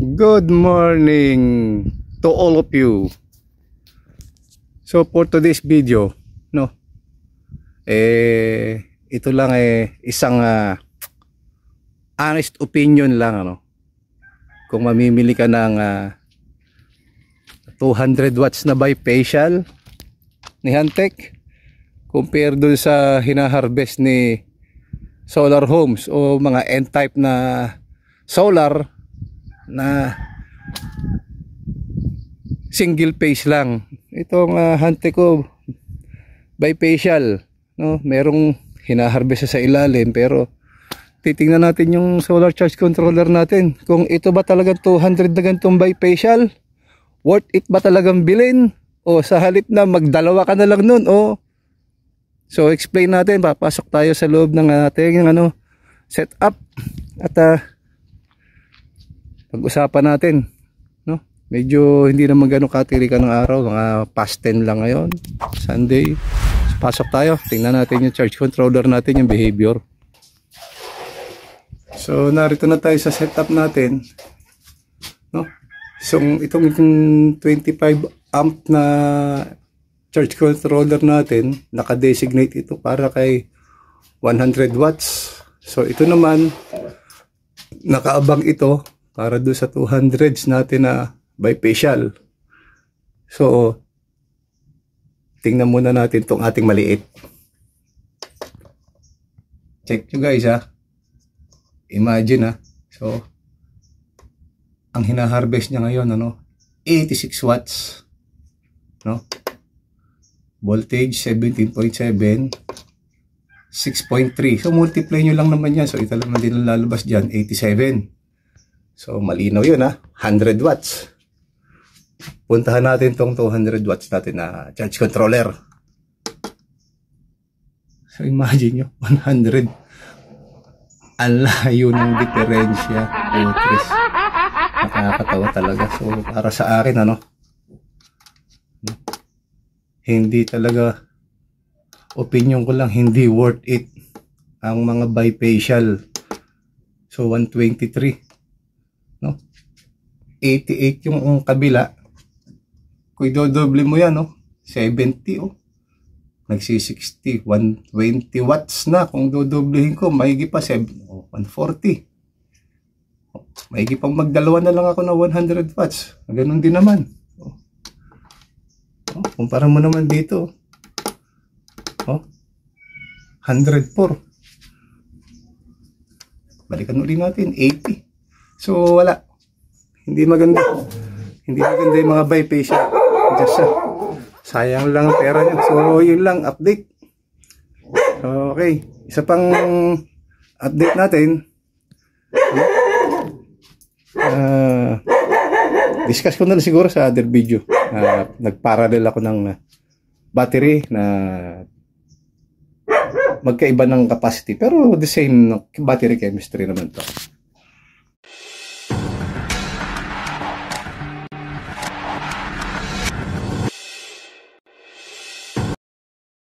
Good morning to all of you. So for today's video, ito lang isang honest opinion lang, Kung mamimili ka ng 200 watts na bifacial ni Hantec compare dun sa hinaharvest ni Solar Homes o mga N-type na solar na single phase lang. Itong Hantec ko bifacial, merong hinaharvest sa ilalim, pero titingnan natin yung solar charge controller natin kung ito ba talagang 200 na ganitong bifacial, worth it ba talagang bilhin, o sa halip na magdalawa ka na lang nun. So explain natin, papasok tayo sa loob ng ating setup at pag-usapan natin, medyo hindi naman gano'ng katirikan ng araw, mga past 10 lang ngayon, Sunday. So, pasok tayo, tingnan natin yung charge controller natin, yung behavior. So narito na tayo sa setup natin, so itong 25 amp na charge controller natin, naka-designate ito para kay 100 watts. So ito naman, nakaabang ito para doon sa 200s natin na bifacial. So tingnan muna natin tong ating maliit. Check nyo guys, imagine, so ang hinaharvest niya ngayon 86 watts, voltage 17.7, 6.3. So multiply nyo lang naman yan, so ito lang din ang lalabas dyan, 87. So malinaw yun, 100 watts. Puntahan natin tong 200 watts natin na charge controller. So imagine nyo, 100. Ang layo ng diferensya. Nakakatawa talaga. So para sa akin, hindi talaga, opinion ko lang, hindi worth it ang mga bifacial. So 123, 88 yung kabila. Kung idodoble mo yan, 70, nagsi-60, 120 watts na. Kung dodoblehin ko, maigi pa 140. Maigi pang magdalawa na lang ako na 100 watts. Ganun din naman. Kumpara mo naman dito, 104. Balikan ulit natin, 80. So wala, hindi maganda yung mga bifacial. Just sayang lang ang pera niya. So yun lang, update. Okay, isa pang update natin, discuss ko na lang siguro sa other video. Nagparallel ako ng battery na magkaiba ng capacity pero the same battery chemistry naman to.